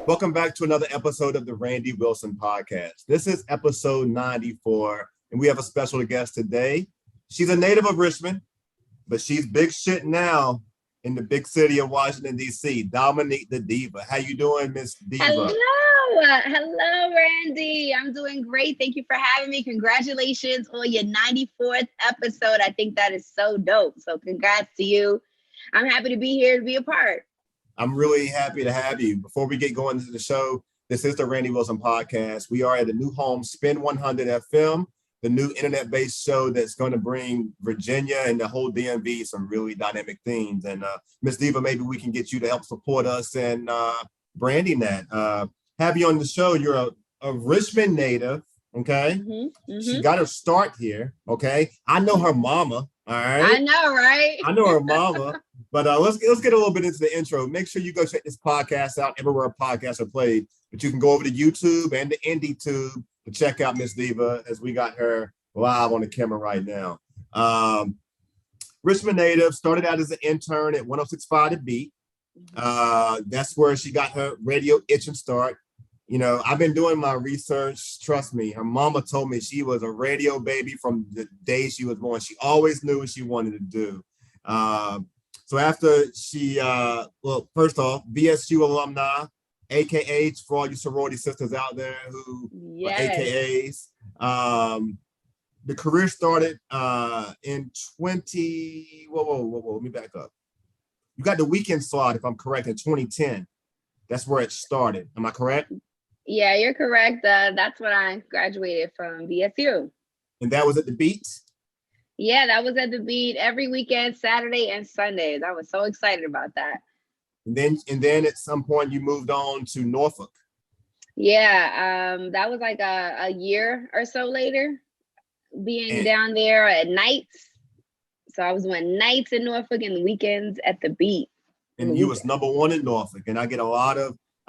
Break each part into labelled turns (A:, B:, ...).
A: Welcome back to another episode of the Randy Wilson Podcast. This is episode 94, and we have a special guest today. She's a native of Richmond, but she's big shit now in the big city of Washington, D.C. Dominique Da Diva. How you doing, Miss Diva?
B: Hello, Randy. I'm doing great. Thank you for having me. Congratulations on your 94th episode. I think that is so dope. So congrats to you. I'm happy to be here to be a part.
A: I'm really happy to have you. Before we get going into the show, this is the Randy Wilson Podcast. We are at a new home, Spin 100 FM, the new internet-based show that's going to bring Virginia and the whole DMV some really dynamic themes. And Miss Diva, maybe we can get you to help support us in branding that. Have you on the show. You're a Richmond native, okay? She got her start here, okay? I know her mama, all right?
B: I know, right?
A: I know her mama. But let's get a little bit into the intro. Make sure you go check this podcast out everywhere podcasts are played. But you can go over to YouTube and the IndieTube to check out Miss Diva as we got her live on the camera right now. Richmond native, started out as an intern at 106.5 The BEAT. That's where she got her radio itching start. You know, I've been doing my research. Trust me, her mama told me she was a radio baby from the day she was born. She always knew what she wanted to do. So after she, well, first off, VSU alumni, AKAs for all you sorority sisters out there who are AKAs. The career started in let me back up. You got the weekend slot, if I'm correct, in 2010. That's where it started. Am I correct?
B: Yeah, you're correct. That's when I graduated from VSU.
A: And that was at the BEAT?
B: Yeah, that was at the BEAT every weekend, Saturday and Sundays. I was so excited about that.
A: And then at some point you moved on to Norfolk.
B: Yeah, that was like a year or so later, being down there at nights. So I was doing nights in Norfolk and the weekends at the BEAT.
A: And you was number one in Norfolk. And I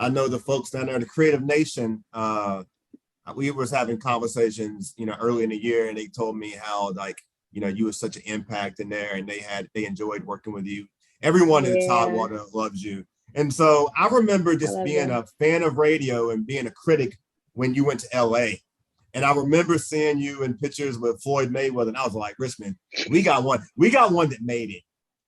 A: know the folks down there in the Creative Nation, we was having conversations, early in the year, and they told me how, you was such an impact in there, and they enjoyed working with you. Everyone in the Tidewater loves you. And so I remember just being a fan of radio and being a critic when you went to LA. And I remember seeing you in pictures with Floyd Mayweather, and I was like, Richmond, we got one that made it.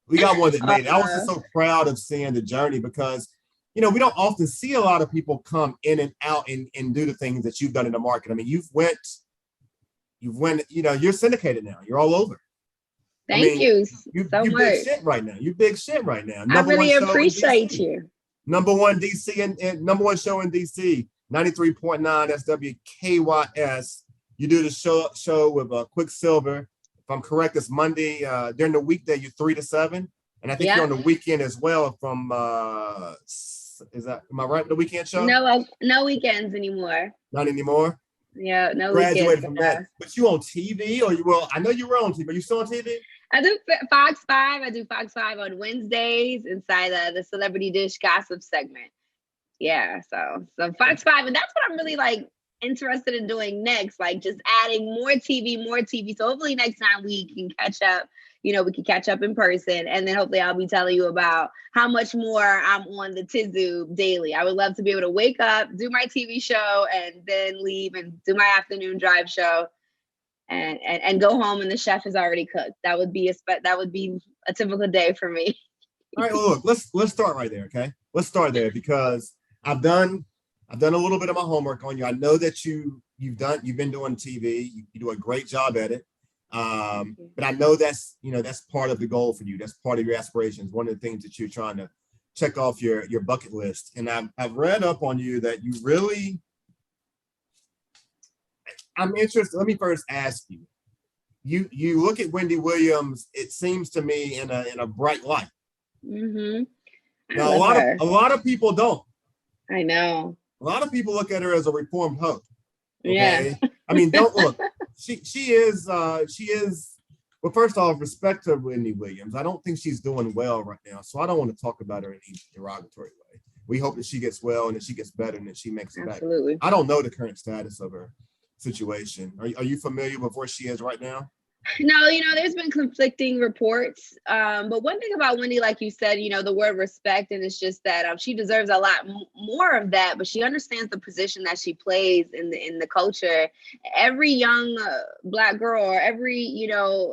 A: I was just so proud of seeing the journey because, we don't often see a lot of people come in and out and do the things that you've done in the market. I mean, you've went, you're syndicated now. You're all over.
B: Thank you so much.
A: You're big shit right now. You're big shit right now.
B: I really appreciate you.
A: Number one DC and number one show in DC, 93.9. That's WKYS. You do the show with Quicksilver. If I'm correct, it's Monday. During the weekday, you're 3 to 7. And I think you're on the weekend as well from, am I right? The weekend show?
B: No weekends anymore.
A: Not anymore?
B: Yeah, no
A: Graduated
B: weekends.
A: From that. But you on TV I know you were on TV. Are you still on TV?
B: I do Fox 5. I do Fox 5 on Wednesdays inside the Celebrity Dish Gossip segment. Yeah, so Fox 5. And that's what I'm really interested in doing next, just adding more TV. So hopefully next time we can catch up, we can catch up in person, and then hopefully I'll be telling you about how much more I'm on the Tizu daily. I would love to be able to wake up, do my TV show, and then leave and do my afternoon drive show and go home and the chef has already cooked. That would be a typical day for me.
A: All right, well, look, let's start right there, okay? Let's start there because I've done a little bit of my homework on you. I know that you've been doing TV. You do a great job at it. But I know that's part of the goal for you. That's part of your aspirations. One of the things that you're trying to check off your bucket list. And I've read up on you that you really, I'm interested. Let me first ask you. You look at Wendy Williams, it seems to me in a bright light.
B: Mm-hmm.
A: Now a lot of people don't.
B: I know.
A: A lot of people look at her as a reformed hoe.
B: Okay?
A: Yeah. I mean, don't look. She is. Well, first off, respect to Wendy Williams. I don't think she's doing well right now, so I don't want to talk about her in any derogatory way. We hope that she gets well and that she gets better and that she makes it back.
B: Absolutely.
A: I don't know the current status of her situation. Are you familiar with where she is right now?
B: No, there's been conflicting reports. But one thing about Wendy, like you said, the word respect, and it's just that she deserves a lot more of that. But she understands the position that she plays in the culture. Every young Black girl, or every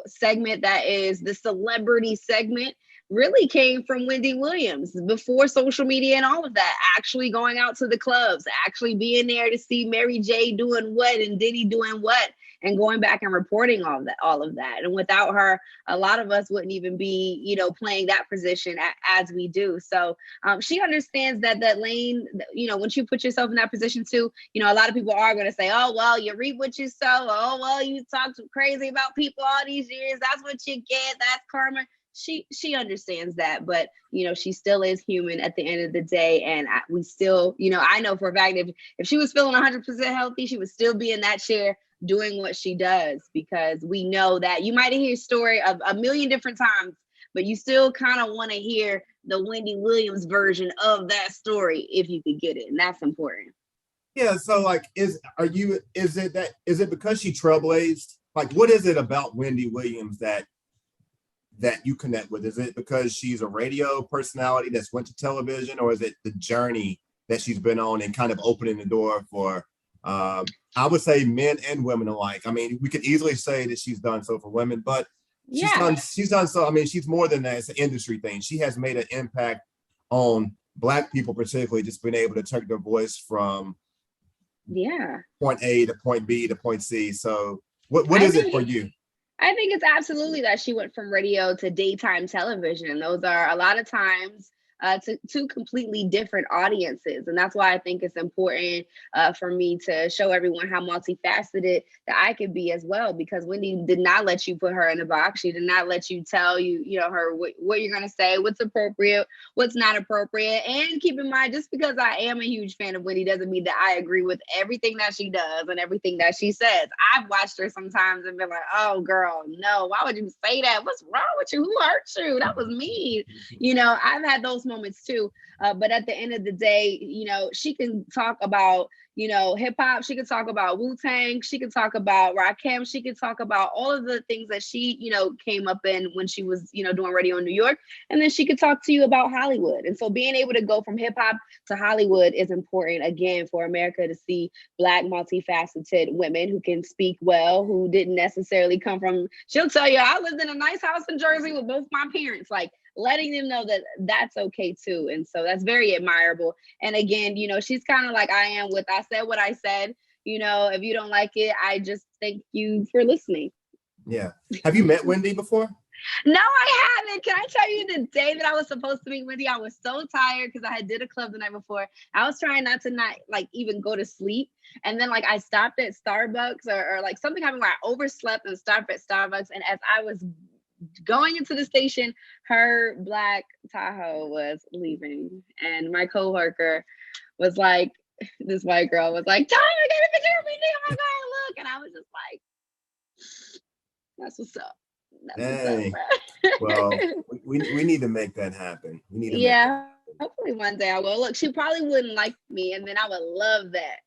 B: segment that is the celebrity segment, really came from Wendy Williams before social media and all of that. Actually going out to the clubs, actually being there to see Mary J doing what and Diddy doing what, and going back and reporting all of that. And without her, a lot of us wouldn't even be, playing that position as we do. So she understands that lane, once you put yourself in that position too, a lot of people are going to say, oh, well, you reap what you sow. Oh, well, you talk crazy about people all these years. That's what you get. That's karma. She understands that, but she still is human at the end of the day. And we still, I know for a fact, if she was feeling 100% healthy, she would still be in that chair doing what she does, because we know that you might hear a story of a million different times, but you still kind of want to hear the Wendy Williams version of that story if you could get it, and that's important.
A: Yeah. So like, is it because she trailblazed? Like, what is it about Wendy Williams that you connect with? Is it because she's a radio personality that's went to television, or is it the journey that she's been on and kind of opening the door for, I would say, men and women alike? I mean, we could easily say that she's done so for women, but she's done so. I mean, she's more than that. It's an industry thing. She has made an impact on Black people, particularly, just being able to take their voice from point A to point B to point C. So what is it for you?
B: I think it's absolutely that she went from radio to daytime television. Those are a lot of times to two completely different audiences. And that's why I think it's important for me to show everyone how multifaceted that I could be as well, because Wendy did not let you put her in a box. She did not let you tell her what you're going to say, what's appropriate, what's not appropriate. And keep in mind, just because I am a huge fan of Wendy doesn't mean that I agree with everything that she does and everything that she says. I've watched her sometimes and been like, oh, girl, no, why would you say that? What's wrong with you? Who hurt you? That was mean. I've had those moments too. But at the end of the day, she can talk about, hip hop. She could talk about Wu-Tang. She could talk about Rakim. She could talk about all of the things that she, came up in when she was, doing radio in New York. And then she could talk to you about Hollywood. And so being able to go from hip hop to Hollywood is important, again, for America to see Black, multifaceted women who can speak well, who didn't necessarily come from, she'll tell you, I lived in a nice house in Jersey with both my parents. Like, letting them know that that's okay too. And so that's very admirable. And again, she's kind of like I am with, I said what I said, if you don't like it, I just thank you for listening.
A: Yeah. Have you met Wendy before?
B: No, I haven't. Can I tell you, the day that I was supposed to meet Wendy, I was so tired because I did a club the night before. I was trying not like even go to sleep. And then like I stopped at Starbucks or like something happened where I overslept and stopped at Starbucks. And as I was going into the station, her black Tahoe was leaving, and my coworker was like, this white girl was like, "Tanya, I got a picture of me. Oh my God, look!" And I was just like, "That's what's up."
A: Dang. Well, we need to make that happen. We need to.
B: Yeah, hopefully one day I will. Look, she probably wouldn't like me, and then I would love that.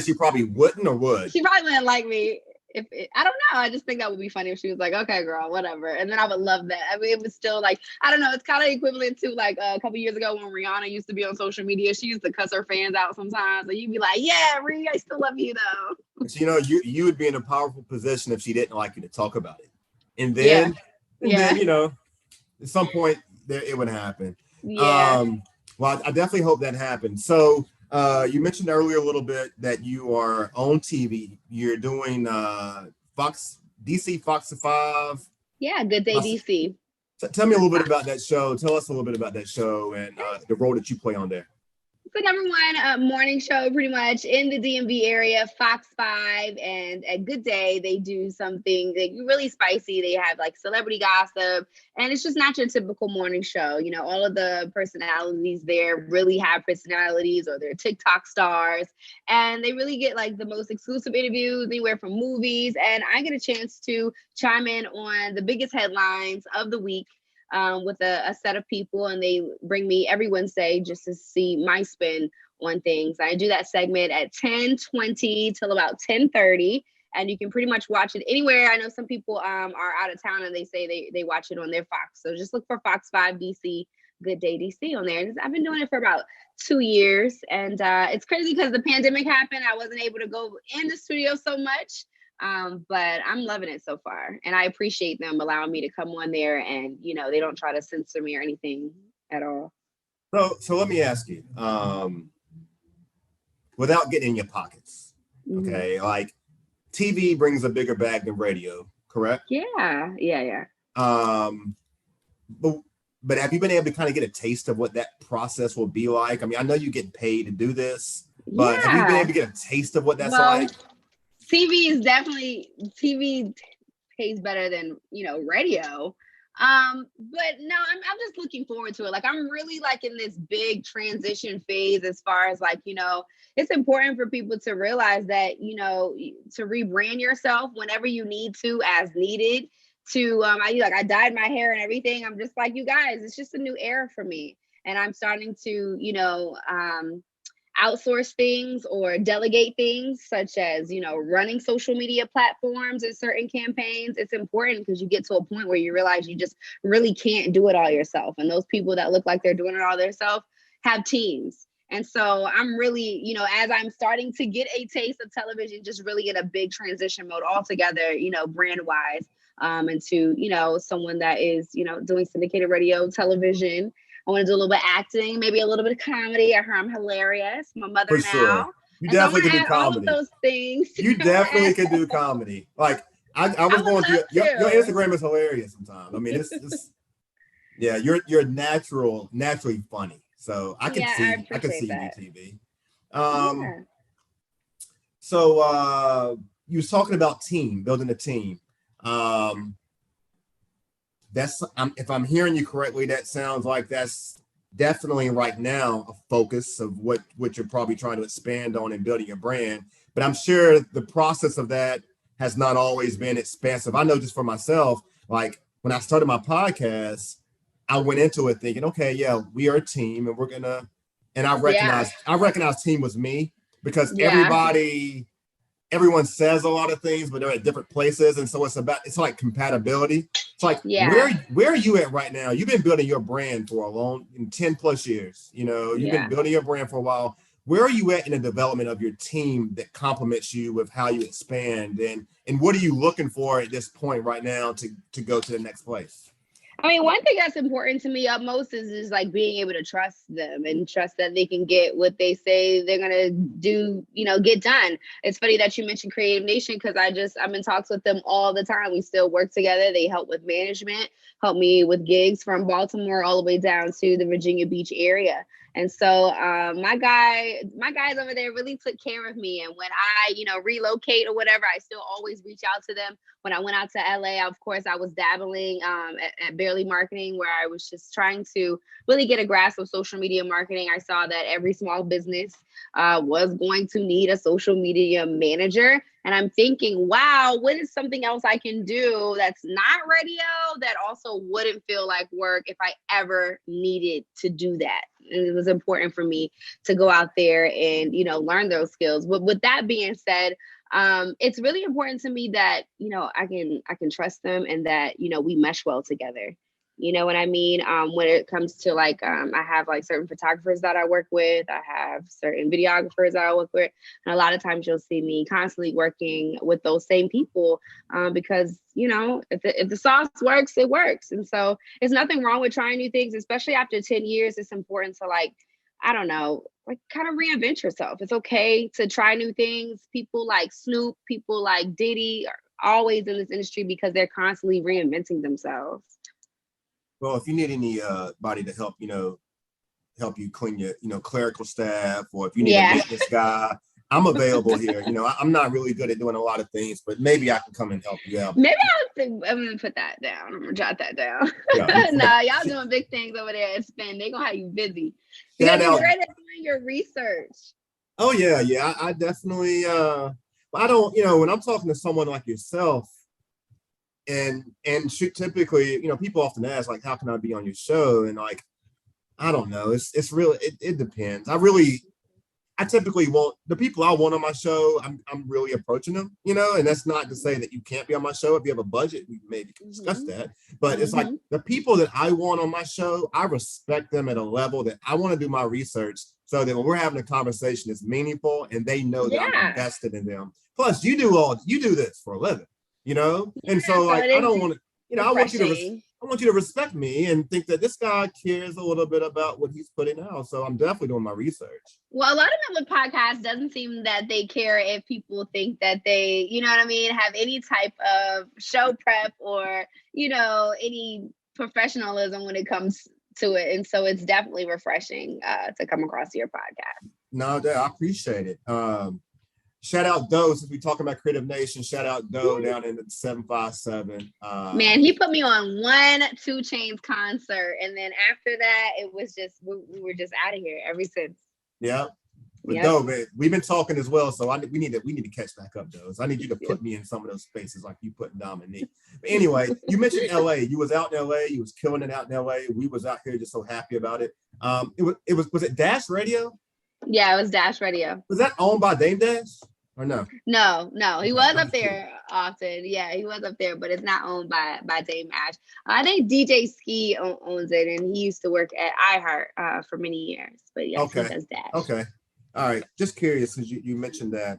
A: She probably wouldn't, or would?
B: She probably wouldn't like me. I don't know. I just think that would be funny if she was like, "Okay, girl, whatever," and then I would love that. I mean, it was still like, I don't know. It's kind of equivalent to like a couple years ago when Rihanna used to be on social media. She used to cuss her fans out sometimes, and you'd be like, "Yeah, Riri, I still love you though."
A: But, you would be in a powerful position if she didn't like you to talk about it, and then at some point it would happen.
B: Yeah.
A: Well, I definitely hope that happens. So. You mentioned earlier a little bit that you are on TV. You're doing DC Fox 5.
B: Yeah, Good Day DC.
A: Tell me a little bit about that show. Tell us a little bit about that show and the role that you play on there.
B: It's the #1 morning show pretty much in the DMV area, Fox 5. And at Good Day, they do something like really spicy. They have like celebrity gossip, and it's just not your typical morning show. All of the personalities there really have personalities, or they're TikTok stars, and they really get like the most exclusive interviews anywhere from movies. And I get a chance to chime in on the biggest headlines of the week with a set of people, and they bring me every Wednesday just to see my spin on things. I do that segment at 10:20 till about 10:30, and you can pretty much watch it anywhere. I know some people are out of town and they say they watch it on their Fox. So just look for Fox 5 DC, Good Day DC on there. I've been doing it for about 2 years, and it's crazy because the pandemic happened. I wasn't able to go in the studio so much, but I'm loving it so far, and I appreciate them allowing me to come on there, and they don't try to censor me or anything at all.
A: So let me ask you, without getting in your pockets, okay, like TV brings a bigger bag than radio, correct?
B: Yeah.
A: But have you been able to kind of get a taste of what that process will be like? I mean, I know you get paid to do this, but have you been able to get a taste of what that's like?
B: TV pays better than radio. But no, I'm just looking forward to it. Like, I'm really like in this big transition phase as far as like, it's important for people to realize that, to rebrand yourself whenever you need to, as needed. I dyed my hair and everything. I'm just like, you guys, it's just a new era for me. And I'm starting to, outsource things or delegate things, such as, running social media platforms and certain campaigns. It's important because you get to a point where you realize you just really can't do it all yourself. And those people that look like they're doing it all themselves have teams. And so I'm really, as I'm starting to get a taste of television, just really in a big transition mode altogether, brand wise. Into, someone that is, doing syndicated radio, television. I want to do a little bit of acting, maybe a little bit of comedy. I heard I'm hilarious. I'm a mother now.
A: Sure. You definitely can do comedy.
B: All of those things.
A: You definitely can do comedy. Like I was going through your Instagram is hilarious sometimes. I mean, it's yeah, you're naturally funny. So I can see you on TV. So you was talking about building a team. That's if I'm hearing you correctly, that sounds like that's definitely right now a focus of what you're probably trying to expand on and building your brand. But I'm sure the process of that has not always been expansive. I know just for myself, like when I started my podcast, I went into it thinking, okay, yeah, we are a team and we're gonna, and I recognized team was me because everyone says a lot of things, but they're at different places. And so it's like compatibility. It's like, where are you at right now? You've been building your brand for a long, 10 plus years, you've been building your brand for a while. Where are you at in the development of your team that complements you with how you expand? And what are you looking for at this point right now to go to the next place?
B: I mean, one thing that's important to me utmost is like being able to trust them and trust that they can get what they say they're going to do, get done. It's funny that you mentioned Creative Nation because I'm in talks with them all the time. We still work together. They help with management, help me with gigs from Baltimore all the way down to the Virginia Beach area. And so my guys over there really took care of me. And when I, relocate or whatever, I still always reach out to them. When I went out to LA, of course, I was dabbling at Barely Marketing, where I was just trying to really get a grasp of social media marketing. I saw that every small business was going to need a social media manager. And I'm thinking, wow, what is something else I can do that's not radio that also wouldn't feel like work if I ever needed to do that? And it was important for me to go out there and, learn those skills. But with that being said, it's really important to me that, I can trust them and that, we mesh well together. You know what I mean? When it comes to like, I have like certain photographers that I work with. I have certain videographers that I work with. And a lot of times you'll see me constantly working with those same people because, if the sauce works, it works. And so there's nothing wrong with trying new things, especially after 10 years. It's important to like, I don't know, like kind of reinvent yourself. It's okay to try new things. People like Snoop, people like Diddy are always in this industry because they're constantly reinventing themselves.
A: Well, if you need anybody to help you clean your, clerical staff, or if you need a maintenance guy, I'm available here. I'm not really good at doing a lot of things, but maybe I can come and help you out.
B: Maybe I'm going to put that down. I'm going to jot that down. Yeah. No, y'all doing big things over there at Spin. They're going to have you busy. You're great at doing your research.
A: Oh, yeah. I definitely, I don't, when I'm talking to someone like yourself, and typically, people often ask, like, how can I be on your show? And like, I don't know. It's really, it depends. I typically want the people I want on my show. I'm really approaching them, you know, and that's not to say that you can't be on my show. If you have a budget, we maybe can discuss that. But it's like the people that I want on my show, I respect them at a level that I want to do my research so that when we're having a conversation, it's meaningful and they know that I'm invested in them. Plus, you do this for a living, you know, and so like I don't want to, you know, I want you to respect me and think that this guy cares a little bit about what he's putting out. So I'm definitely doing my research.
B: Well, a lot of them with podcasts doesn't seem that they care if people think that they, you know what I mean, have any type of show prep or, you know, any professionalism when it comes to it. And so it's definitely refreshing to come across your podcast.
A: No, I appreciate it. Shout out Doe, since we talking about Creative Nation. Shout out Doe down in the 757.
B: Man, he put me on one 2 Chainz concert, and then after that, it was just we were just out of here ever since.
A: Yeah, but Doe, man, we've been talking as well, so we need to catch back up, Doe. So I need you to put me in some of those spaces like you put Dominique. But anyway, you mentioned LA. You was out in LA. You was killing it out in LA. We was out here just so happy about it. Was it Dash Radio?
B: Yeah, it was Dash Radio.
A: Was that owned by Dame Dash or no?
B: No. He was up there often. Yeah, he was up there, but it's not owned by Dame Dash. I think DJ Ski owns it, and he used to work at iHeart for many years. But yeah, he does Dash.
A: Okay. All right. Just curious because you mentioned that.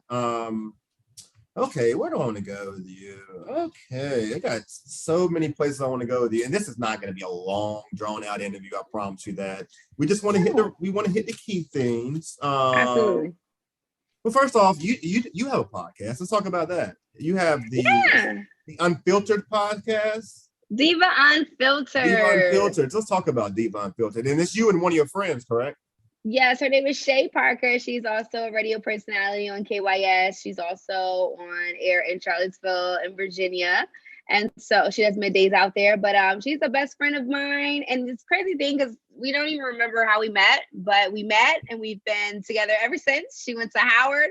A: Okay, where do I want to go with you? Okay, I got so many places I want to go with you, and this is not going to be a long, drawn-out interview. I promise you that. We just want to hit the key things.
B: Absolutely.
A: Well, first off, you have a podcast. Let's talk about that. You have the Unfiltered podcast.
B: Diva Unfiltered.
A: Diva Unfiltered. Let's talk about Diva Unfiltered, and it's you and one of your friends, correct?
B: Yes, her name is Shay Parker. She's also a radio personality on KYS. She's also on air in Charlottesville in Virginia. And so she does middays out there. But she's a best friend of mine. And it's crazy thing because we don't even remember how we met, but we met and we've been together ever since. She went to Howard.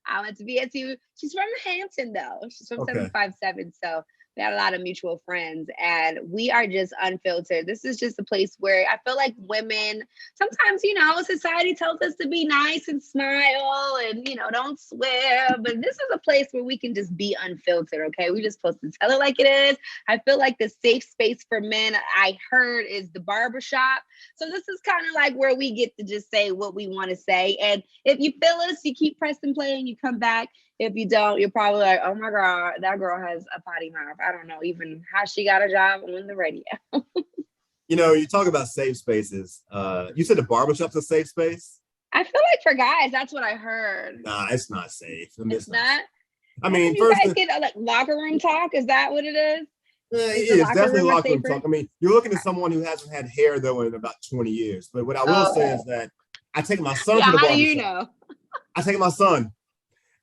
B: I went to VSU. She's from Hampton, though. She's from 757. So we had a lot of mutual friends, and we are just unfiltered. This is just a place where I feel like women, sometimes, you know, society tells us to be nice and smile and, you know, don't swear. But this is a place where we can just be unfiltered, okay? We're just supposed to tell it like it is. I feel like the safe space for men, I heard, is the barbershop. So this is kind of like where we get to just say what we want to say. And if you feel us, you keep pressing play and you come back. If you don't, you're probably like, oh my God, that girl has a potty mouth. I don't know even how she got a job on the radio.
A: You know, you talk about safe spaces. You said the barbershop's a safe space?
B: I feel like for guys, that's what I heard.
A: Nah, it's not safe.
B: It's not?
A: I mean,
B: you guys get like locker room talk? Is that what it is?
A: It is definitely locker room talk. I mean, you're looking at someone who hasn't had hair though in about 20 years. But what I will say is that I take my son to the barbershop. How do you know? I take my son.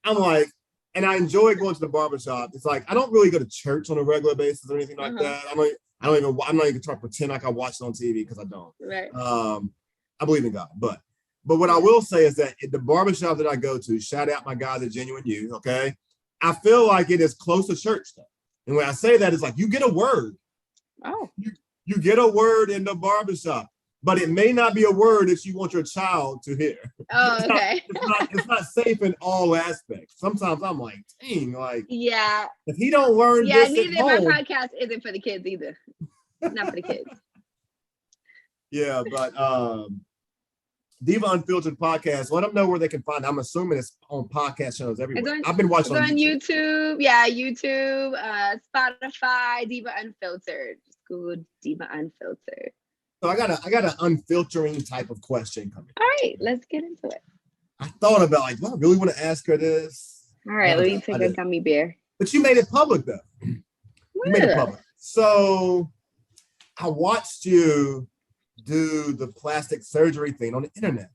A: I'm like, and I enjoy going to the barbershop. It's like I don't really go to church on a regular basis or anything like that. I'm not even trying to pretend like I watch it on TV because I don't.
B: Right.
A: I believe in God, but what I will say is that at the barbershop that I go to, shout out my guys at Genuine You, okay? I feel like it is close to church stuff. And when I say that, it's like you get a word.
B: Oh.
A: You get a word in the barbershop. But it may not be a word that you want your child to hear.
B: Oh, okay.
A: It's not safe in all aspects. Sometimes I'm like, dang, like,
B: yeah.
A: If he don't learn this at home,
B: my podcast isn't for the kids either. Not for the kids.
A: Yeah, but Diva Unfiltered podcast. Let them know where they can find it. I'm assuming it's on podcast channels everywhere. I've been watching
B: on YouTube. Yeah, YouTube, Spotify, Diva Unfiltered. Just Google Diva Unfiltered.
A: So I got an unfiltering type of question coming.
B: All right, let's get into it.
A: I thought about like, do I really want to ask her this?
B: All right, let me take a gummy bear.
A: But you made it public though. You made it public. So I watched you do the plastic surgery thing on the internet.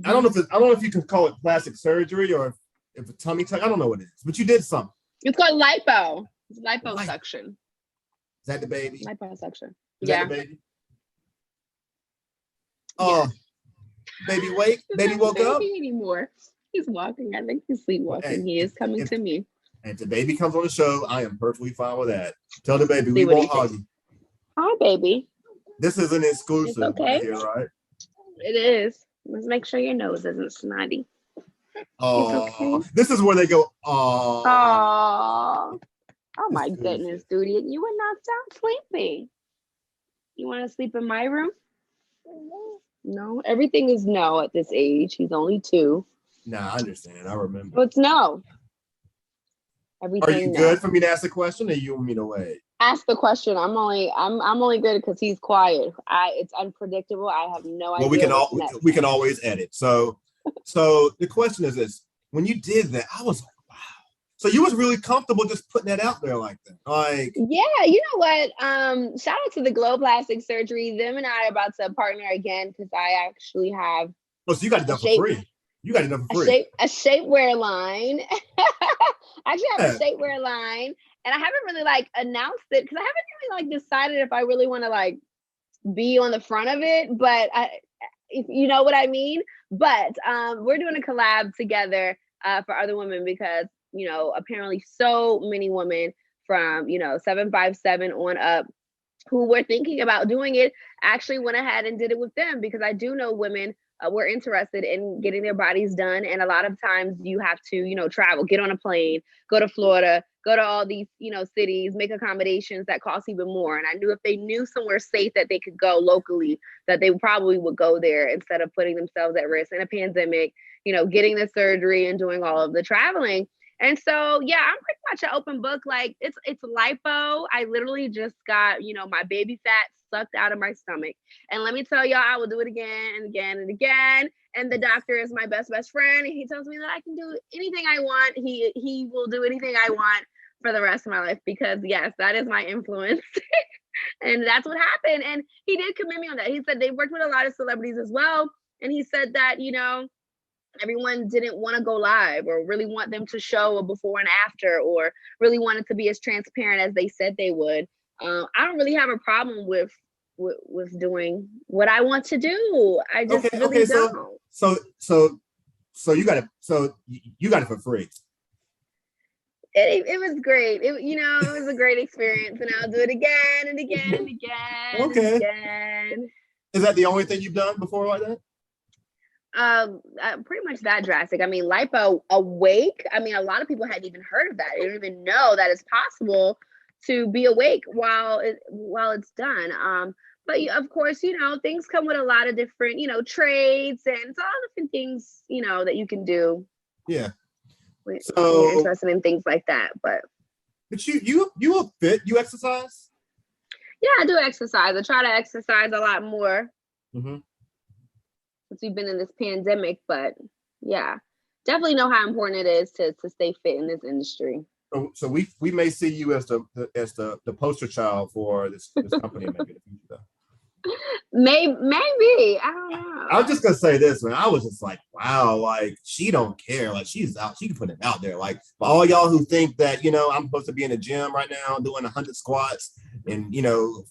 A: I don't know if you can call it plastic surgery or if a tummy tuck. I don't know what it is, but you did something.
B: It's called lipo. It's liposuction.
A: Is that the baby?
B: Liposuction.
A: Is that the baby? Oh, baby, wake. Baby woke up.
B: Anymore. He's walking. I think he's sleepwalking. He is coming to me.
A: And if the baby comes on the show, I am perfectly fine with that. Tell the baby we won't hug you.
B: Hi, baby.
A: This is an exclusive
B: okay.
A: here, right?
B: It is. Let's make sure your nose isn't snotty.
A: Oh,
B: okay.
A: This is where they go, oh.
B: Oh my goodness, dude. You would not sound sleepy. You want to sleep in my room? No, everything is no at this age. He's only 2.
A: Nah, I understand. I remember.
B: What's no? Everything.
A: Are you good for me to ask a question, or you want me to wait?
B: Ask the question. I'm only good because he's quiet. It's unpredictable. I have no idea.
A: Well, we can always edit. So the question is this: when you did that, I was like, wow. So you was really comfortable just putting that out there like that, like?
B: Yeah, you know what? Shout out to the Glow Plastic Surgery. Them and I are about to partner again because I actually have.
A: Oh, so you got it done for free. You got it done for free.
B: A shapewear line. I actually have a shapewear line, and I haven't really like announced it because I haven't really like decided if I really want to like be on the front of it. But if you know what I mean. But we're doing a collab together for other women because apparently so many women from 757 on up who were thinking about doing it actually went ahead and did it with them because I do know women were interested in getting their bodies done. And a lot of times you have to, travel, get on a plane, go to Florida, go to all these, cities, make accommodations that cost even more. And I knew if they knew somewhere safe that they could go locally, that they probably would go there instead of putting themselves at risk in a pandemic, getting the surgery and doing all of the traveling. And so, yeah, I'm pretty much an open book. Like it's lipo. I literally just got, my baby fat sucked out of my stomach. And let me tell y'all, I will do it again and again and again. And the doctor is my best friend. And he tells me that I can do anything I want. He will do anything I want for the rest of my life because yes, that is my influence. And that's what happened. And he did commend me on that. He said they worked with a lot of celebrities as well. And he said that, everyone didn't want to go live or really want them to show a before and after or really wanted to be as transparent as they said they would. I don't really have a problem with doing what I want to do. I just really don't.
A: So you got it for free.
B: It was great. It was a great experience, and I'll do it again and again and again.
A: Okay.
B: And again.
A: Is that the only thing you've done before like that?
B: Pretty much that drastic. I mean, lipo awake. I mean, a lot of people hadn't even heard of that. They don't even know that it's possible to be awake while it's done. But of course, things come with a lot of different, trades and it's all different things, that you can do.
A: Yeah.
B: When you're interested in things like that. But
A: you look fit. You exercise?
B: Yeah, I do exercise. I try to exercise a lot more.
A: Mm-hmm.
B: Since we've been in this pandemic, but yeah, definitely know how important it is to stay fit in this industry.
A: So we may see you as the poster child for this company maybe in the future though.
B: Maybe I don't know.
A: I was just gonna say this, man. I was just like, wow, like she don't care. Like she's out, she can put it out there. Like for all y'all who think that, I'm supposed to be in the gym right now doing 100 squats and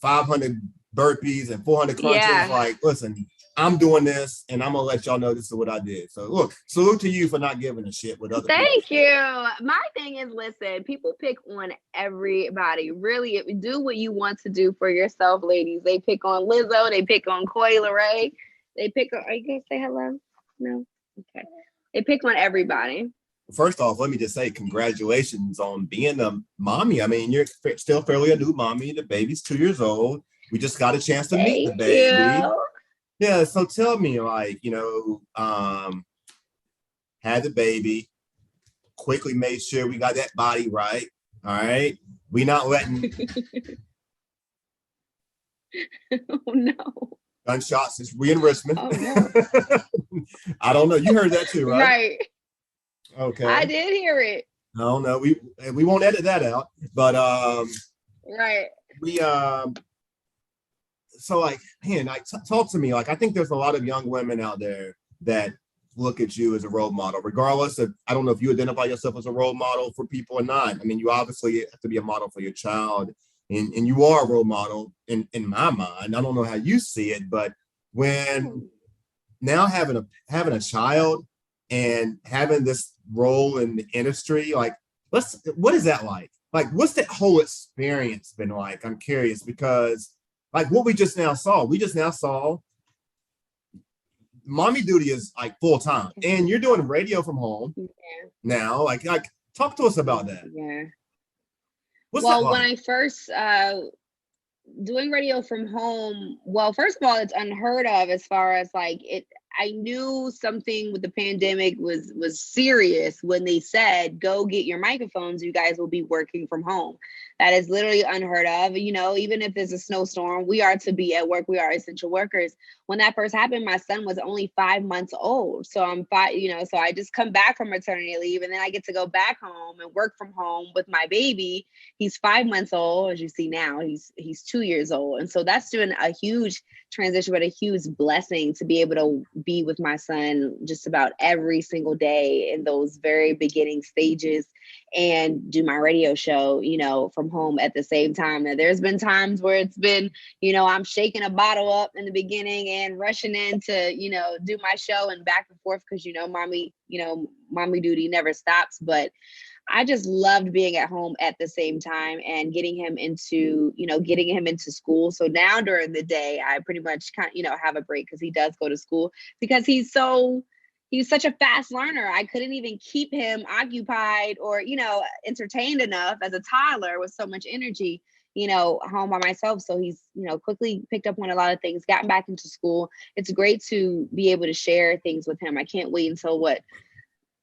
A: 500 burpees and 400 crunches.
B: Yeah.
A: Like, listen, I'm doing this and I'm gonna let y'all know this is what I did. So look, salute to you for not giving a shit with other
B: Thank
A: people.
B: you. My thing is, listen, people pick on everybody. Really, do what you want to do for yourself, ladies. They pick on Lizzo, they pick on Coi Leray, they pick on, are you gonna say hello? No? Okay. They pick on everybody.
A: First off, let me just say congratulations on being a mommy. I mean, you're still fairly a new mommy. The baby's 2 years old. We just got a chance to meet the baby. Yeah, so tell me, like, had the baby, quickly made sure we got that body right. All right. We not letting
B: oh no.
A: Gunshots. We in Richmond.
B: Oh no.
A: I don't know. You heard that too, right?
B: Right.
A: Okay.
B: I did hear it.
A: I don't know. We won't edit that out. But
B: right.
A: We so like, man, talk to me. Like, I think there's a lot of young women out there that look at you as a role model, regardless of, I don't know if you identify yourself as a role model for people or not. I mean, you obviously have to be a model for your child, and you are a role model in my mind. I don't know how you see it, but when now having a child and having this role in the industry, like, what is that like? Like, what's that whole experience been like? I'm curious because like what we just now saw mommy duty is like full time, and you're doing radio from home now. Like talk to us about that.
B: Yeah.
A: What's that like?
B: When I first doing radio from home, well, first of all, it's unheard of as far as like it. I knew something with the pandemic was serious when they said, go get your microphones, you guys will be working from home. That is literally unheard of. You know, even if there's a snowstorm, we are to be at work. We are essential workers. When that first happened, my son was only 5 months old. So I'm 5, you know, so I just come back from maternity leave and then I get to go back home and work from home with my baby. He's 5 months old. As you see now, he's 2 years old. And so that's doing a huge transition, but a huge blessing to be able to be with my son just about every single day in those very beginning stages and do my radio show, you know, from home at the same time. Now, there's been times where it's been, you know, I'm shaking a bottle up in the beginning and rushing in to, you know, do my show and back and forth because, you know, mommy duty never stops. But I just loved being at home at the same time and getting him into school. So now during the day, I pretty much have a break because he does go to school because he's such a fast learner. I couldn't even keep him occupied or, you know, entertained enough as a toddler with so much energy, you know, home by myself. So he's, you know, quickly picked up on a lot of things, gotten back into school. It's great to be able to share things with him. I can't wait until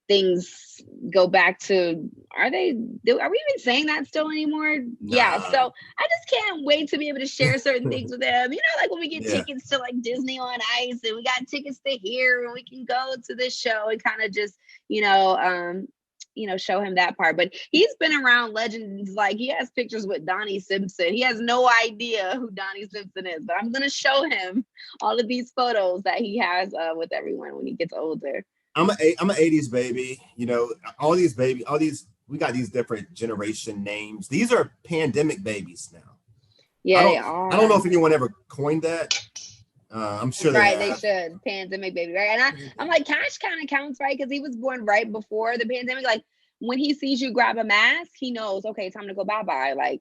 B: things go back to, are we even saying that still anymore? Nah. Yeah. So I just can't wait to be able to share certain things with him. You know, like when we get tickets to like Disney on Ice and we got tickets to here and we can go to this show and kind of just, show him that part. But he's been around legends. Like he has pictures with Donnie Simpson. He has no idea who Donnie Simpson is, but I'm going to show him all of these photos that he has with everyone when he gets older.
A: I'm an 80s baby. You know, we got these different generation names. These are pandemic babies now.
B: Yeah, they are.
A: I don't know if anyone ever coined that. I'm sure
B: they should. Pandemic baby, right? And I'm like, Cash kind of counts, right? Because he was born right before the pandemic. Like when he sees you grab a mask, he knows, okay, time to go bye-bye. Like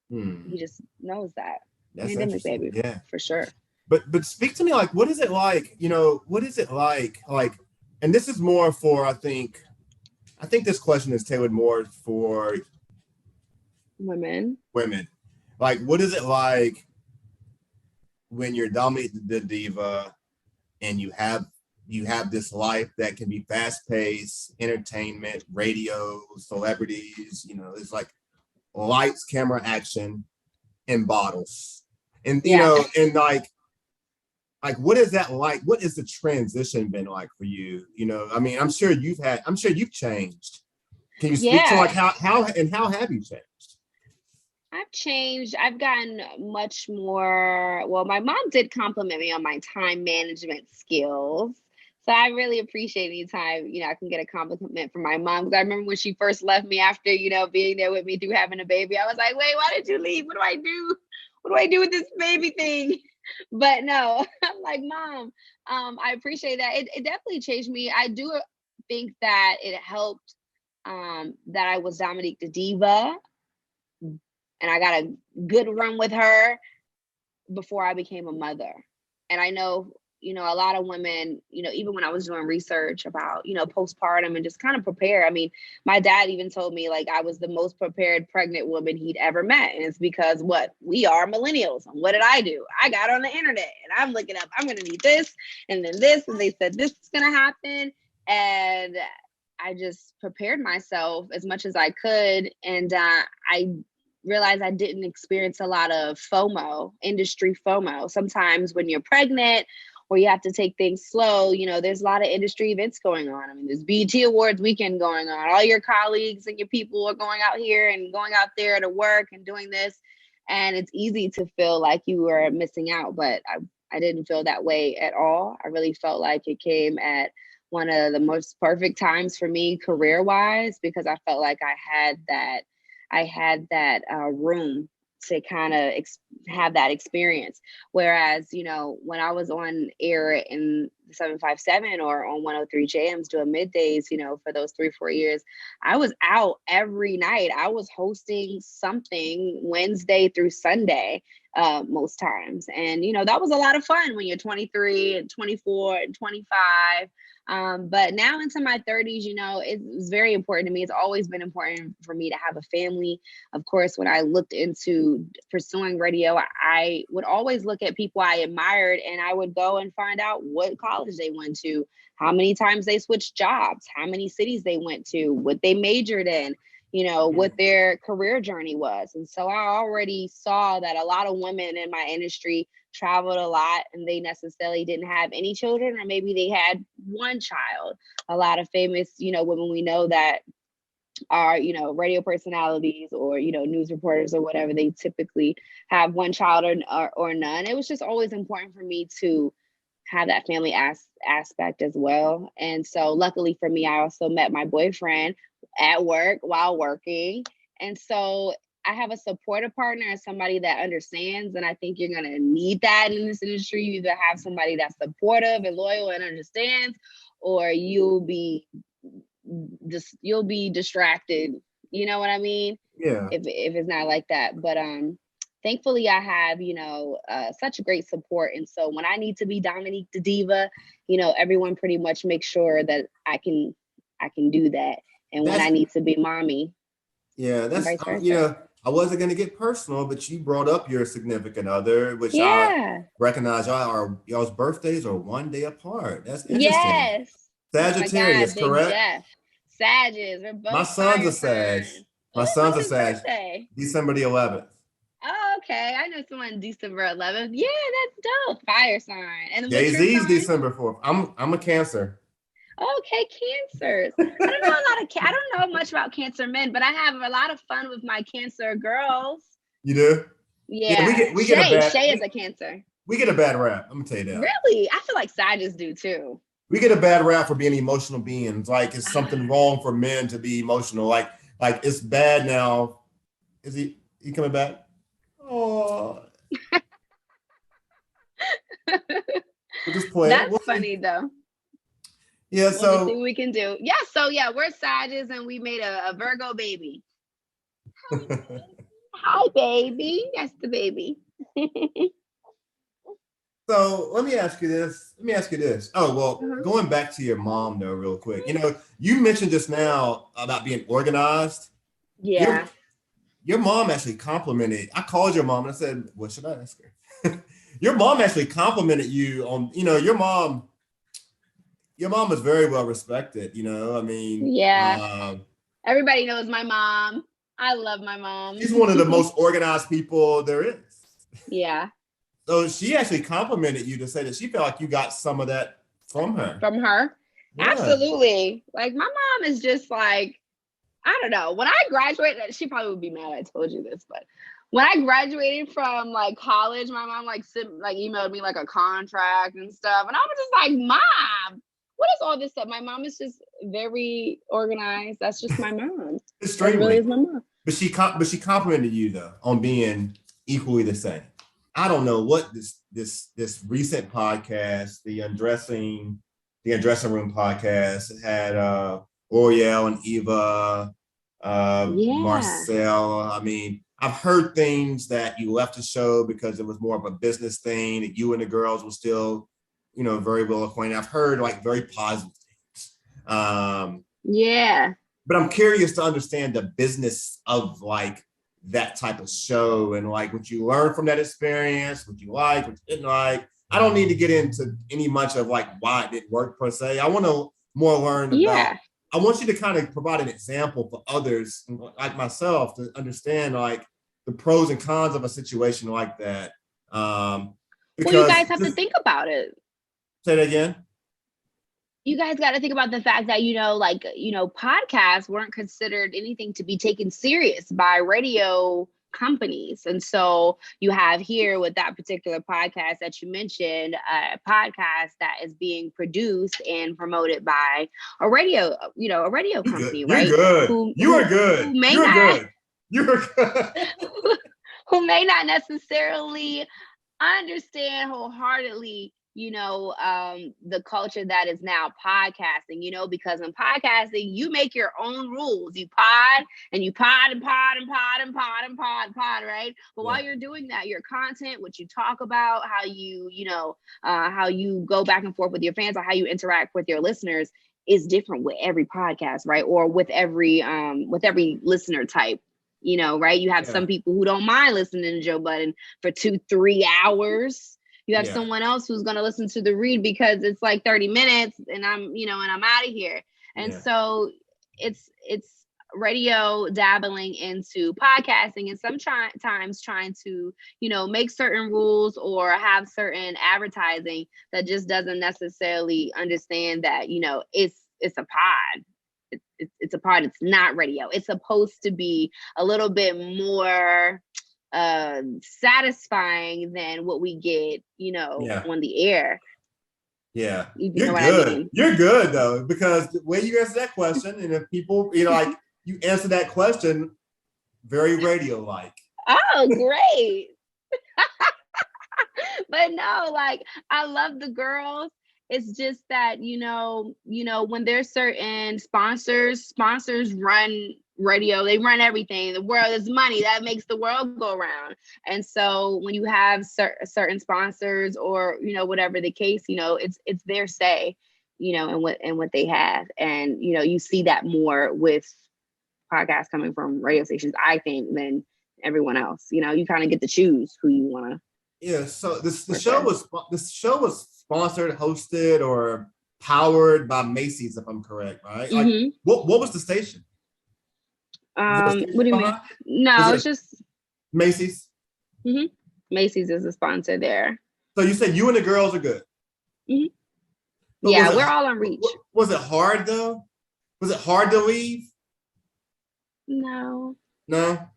B: he just knows that.
A: That's
B: pandemic baby,
A: yeah,
B: for sure.
A: But speak to me, like, what is it like? You know, what is it like? And this is more for, I think this question is tailored more for
B: women.
A: Like, what is it like when you're Dominique Da Diva and you have this life that can be fast-paced, entertainment, radio, celebrities, you know, it's like lights, camera, action, and bottles. And, you know, and like, what is that like? What is the transition been like for you? You know, I mean, I'm sure you've changed. Can you speak to like how have you changed?
B: I've changed. I've gotten much more. Well, my mom did compliment me on my time management skills. So I really appreciate any time, you know, I can get a compliment from my mom. Because I remember when she first left me after, you know, being there with me through having a baby, I was like, wait, why did you leave? What do I do? What do I do with this baby thing? But no, I'm like, Mom, I appreciate that. It definitely changed me. I do think that it helped that I was Dominique Da Diva and I got a good run with her before I became a mother. And I know, you know, a lot of women, you know, even when I was doing research about, you know, postpartum and just kind of prepare. I mean, my dad even told me like I was the most prepared pregnant woman he'd ever met. And it's because we are millennials. And what did I do? I got on the internet and I'm looking up, I'm going to need this and then this. And they said, this is going to happen. And I just prepared myself as much as I could. And I realized I didn't experience a lot of FOMO, industry FOMO. Sometimes when you're pregnant, or you have to take things slow, you know, there's a lot of industry events going on. I mean, there's BET Awards weekend going on. All your colleagues and your people are going out here and going out there to work and doing this. And it's easy to feel like you were missing out, but I didn't feel that way at all. I really felt like it came at one of the most perfect times for me career-wise, because I felt like I had that room to kind of have that experience. Whereas, you know, when I was on air in 757 or on 103 JAMZ doing middays, you know, for those 3-4 years, I was out every night. I was hosting something Wednesday through Sunday. most times. And, that was a lot of fun when you're 23 and 24 and 25. But now into my 30s, it's very important to me. It's always been important for me to have a family. Of course, when I looked into pursuing radio, I would always look at people I admired, and I would go and find out what college they went to, how many times they switched jobs, how many cities they went to, what they majored in, what their career journey was. And so I already saw that a lot of women in my industry traveled a lot, and they necessarily didn't have any children, or maybe they had one child. A lot of famous, women we know that are, radio personalities or, news reporters or whatever, they typically have one child or none. It was just always important for me to have that family aspect as well. And so luckily for me, I also met my boyfriend at work while working. And so I have a supportive partner and somebody that understands. And I think you're going to need that in this industry. You either have somebody that's supportive and loyal and understands, or you'll be distracted. You know what I mean?
A: Yeah.
B: If it's not like that. But thankfully I have, such great support. And so when I need to be Dominique Da Diva, everyone pretty much makes sure that I can do that. And when I need to be mommy.
A: Yeah, that's, I wasn't going to get personal, but you brought up your significant other, which I recognize y'all's birthdays are one day apart. That's interesting.
B: Yes.
A: Sagittarius, correct?
B: Jeff. Sagittarius. We're both
A: My son's a Sag. My son's a Sag.
B: Birthday?
A: December the 11th.
B: Oh, okay. I know someone December 11th. Yeah, that's dope. Fire sign. And
A: Jay-Z's December 4th. I'm a Cancer.
B: Okay, Cancers. I don't know much about Cancer men, but I have a lot of fun with my Cancer girls.
A: You do?
B: Yeah. We get Shay is a Cancer.
A: We get a bad rap. I'm gonna tell you that.
B: Really? I feel like Sagittarius do too.
A: We get a bad rap for being emotional beings. Like it's something wrong for men to be emotional. Like it's bad now. Is he coming back? Oh. We'll just play.
B: That's funny though.
A: Yeah, so
B: we'll see what we can do. Yeah, so we're Sagittarius and we made a Virgo baby. Hi, baby. That's the baby.
A: So let me ask you this. Oh, well, going back to your mom though, real quick. You mentioned just now about being organized.
B: Yeah.
A: Your mom actually complimented. I called your mom and I said, what should I ask her? Your mom actually complimented you on, your mom is very well respected, I mean.
B: Yeah. Everybody knows my mom. I love my mom.
A: She's one of the most organized people there is.
B: Yeah.
A: So she actually complimented you to say that she felt like you got some of that from her.
B: From her? Yeah. Absolutely. Like my mom is just like, I don't know. When I graduated, she probably would be mad I told you this, but when I graduated from like college, my mom emailed me like a contract and stuff. And I was just like, Mom, what is all this stuff? My mom is just very organized. That's just my mom.
A: Extremely.
B: That really is my mom.
A: But she complimented you though on being equally the same. I don't know what this recent podcast, the undressing room podcast, had Oriel and Eva, Marcel. I mean, I've heard things that you left the show because it was more of a business thing, that you and the girls were still, very well acquainted. I've heard like very positive things. But I'm curious to understand the business of like that type of show and like what you learned from that experience, what you like, what you didn't like. I don't need to get into any much of like why it didn't work per se. I want to more learn about, I want you to kind of provide an example for others like myself to understand like the pros and cons of a situation like that.
B: Well, you guys have to think about it.
A: Say that again.
B: You guys got to think about the fact that, podcasts weren't considered anything to be taken serious by radio companies. And so you have here with that particular podcast that you mentioned, a podcast that is being produced and promoted by a radio company, right?
A: You're good. You are good.
B: Who may not necessarily understand wholeheartedly the culture that is now podcasting, because in podcasting, you make your own rules. You pod and you pod and pod and pod and pod and pod, right? But while you're doing that, your content, what you talk about, how how you go back and forth with your fans, or how you interact with your listeners is different with every podcast, right? Or with every listener type. Right? You have some people who don't mind listening to Joe Budden for 2-3 hours. You have someone else who's going to listen to the read because it's like 30 minutes and I'm out of here. And so it's radio dabbling into podcasting and sometimes trying to, make certain rules or have certain advertising that just doesn't necessarily understand that, it's a pod. It's a pod. It's not radio. It's supposed to be a little bit more satisfying than what we get, on the air.
A: Yeah, you're good. I mean? You're good though, because the way you answer that question, and if people, like you answer that question, very radio-like.
B: Oh, great! But no, like I love the girls. It's just that when there's certain sponsors run radio, they run everything. The world is money that makes the world go around. And so when you have certain sponsors or whatever the case, it's their say, and what they have. And you see that more with podcasts coming from radio stations, I think, than everyone else. You kind of get to choose who you want to.
A: Yeah. So the show was sponsored, hosted, or powered by Macy's, if I'm correct, right?
B: Mm-hmm.
A: Like, what was the station?
B: What do you mean? No, it's just
A: Macy's.
B: Mm-hmm. Macy's is a sponsor there.
A: So you said you and the girls are good.
B: Mm-hmm. Yeah, we're all on reach.
A: Was it hard though? Was it hard to leave?
B: No.
A: No.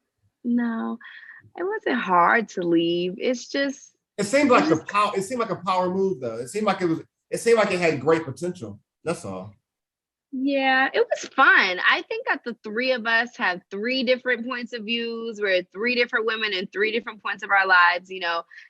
B: It wasn't hard to leave. It's just.
A: It seemed like a power move though. It seemed like it had great potential. That's all.
B: Yeah, it was fun. I think that the three of us have 3 different points of views. We're 3 different women in 3 different points of our lives.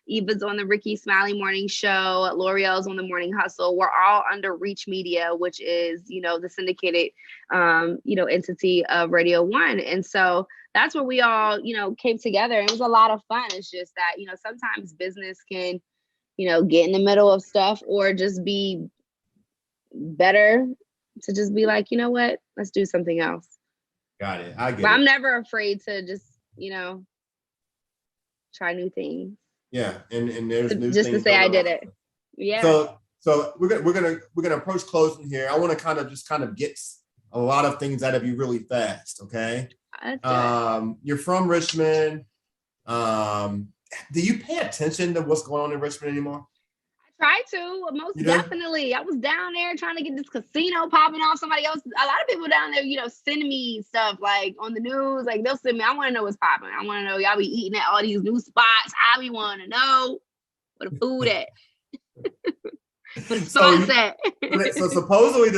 B: Eva's on the Ricky Smiley Morning Show. L'Oreal's on the Morning Hustle. We're all under Reach Media, which is, the syndicated, entity of Radio One. And so that's where we all, came together. It was a lot of fun. It's just that, sometimes business can, get in the middle of stuff or just be better to just be like, you know what, let's do something else.
A: Got it. I get
B: but
A: it.
B: I'm never afraid to just, try new things.
A: Yeah, and there's new
B: just
A: things
B: to say I did it. Yeah.
A: So we're gonna approach closing here. I want to kind of get a lot of things out of you really fast. Okay. You're from Richmond. Do you pay attention to what's going on in Richmond anymore?
B: Try to, most definitely. I was down there trying to get this casino popping off. Somebody else, a lot of people down there, send me stuff like on the news. Like they'll send me, I want to know what's popping. I want to know y'all be eating at all these new spots. I be want to know where the food at. Where the sauce at.
A: So supposedly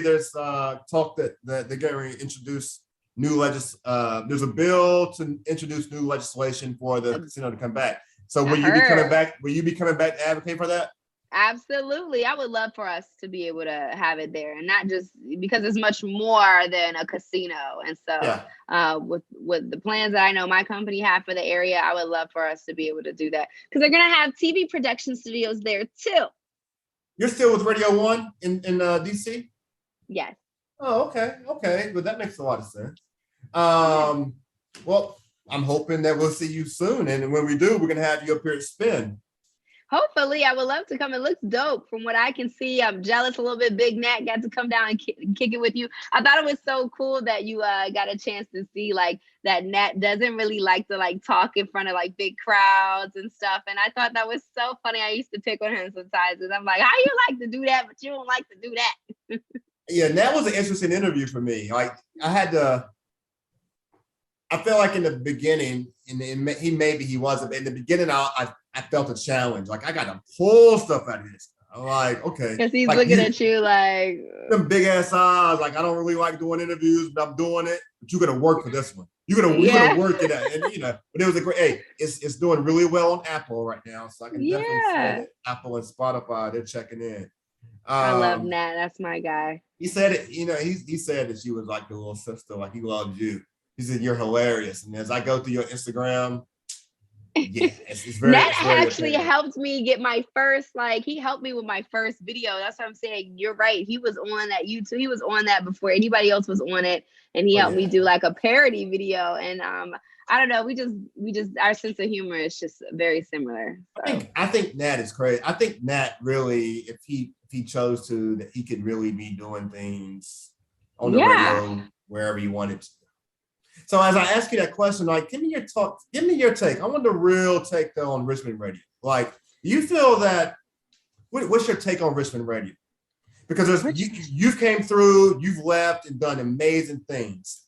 A: there's talk that they're going to introduce there's a bill to introduce new legislation for the casino to come back. So will you be coming back? Will you be coming back to advocate for that?
B: Absolutely. I would love for us to be able to have it there, and not just because it's much more than a casino. And so with the plans that I know my company have for the area, I would love for us to be able to do that because they're going to have TV production studios there too. You're
A: still with Radio One in DC?
B: Yes.
A: Oh, okay. But that makes a lot of sense. Well, I'm hoping that we'll see you soon. And when we do, we're going to have you up here to spin.
B: Hopefully. I would love to come. It looks dope from what I can see. I'm jealous a little bit. Big Nat got to come down and kick it with you. I thought it was so cool that you got a chance to see like that Nat doesn't really like to like talk in front of like big crowds and stuff. And I thought that was so funny. I used to pick on him sometimes. And I'm like, how you like to do that, but you don't like to do that?
A: Yeah, Nat was an interesting interview for me. Like I felt like in the beginning, he wasn't, but in the beginning, I felt a challenge. Like I got to pull stuff out of this guy. I'm like, okay.
B: Because he's
A: like
B: looking at you like
A: them big ass eyes. Like, I don't really like doing interviews, but I'm doing it. But you're gonna work for this one. You're gonna work it out. And but it was a great. Hey, it's doing really well on Apple right now, so I can definitely say that Apple and Spotify, they're checking in.
B: I love Nat. That's my guy.
A: He said it. He said that she was like the little sister. Like, he loved you. He said you're hilarious. And as I go through your Instagram, yeah, it's very.
B: Nat
A: it's very
B: actually helped me get my first. Like, he helped me with my first video. That's what I'm saying. You're right. He was on that YouTube. He was on that before anybody else was on it, and he helped me do like a parody video. And I don't know. We just our sense of humor is just very similar. So.
A: I think Nat is crazy. I think Nat really, if he chose to, that he could really be doing things on the radio wherever he wanted to. So as I ask you that question, like, give me your take. I want the real take though on Richmond radio. Like, do you feel that? What's your take on Richmond radio? Because you've came through, you've left and done amazing things,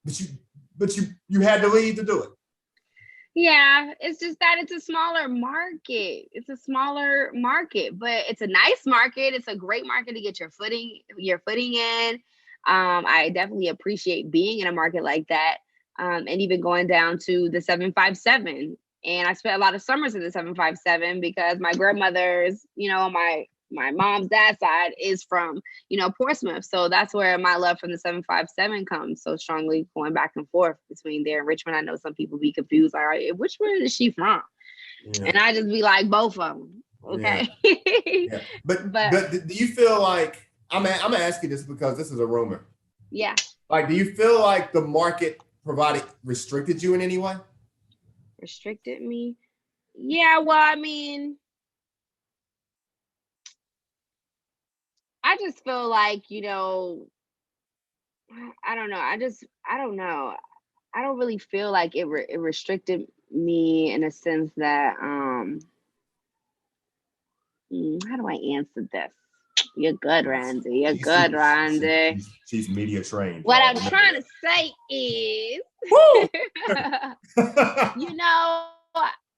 A: but you had to leave to do it.
B: Yeah, it's just that it's a smaller market. It's a smaller market, but it's a nice market. It's a great market to get your footing in. I definitely appreciate being in a market like that. And even going down to the 757. And I spent a lot of summers in the 757 because my grandmother's, my mom's dad's side is from, Portsmouth. So that's where my love from the 757 comes so strongly, going back and forth between there and Richmond. I know some people be confused, like, all right, which one is she from? Yeah. And I just be like, both of them. Okay.
A: Yeah. But do you feel like, I'm gonna ask you this because this is a rumor.
B: Yeah.
A: Like, do you feel like the market restricted you in any way?
B: Restricted me? Yeah, well, I mean, I just feel like, I don't know. I don't know. I don't really feel like it restricted me in a sense that, how do I answer this? You're good, Randy. You're good, Randy.
A: She's media trained.
B: What I'm trying to say is,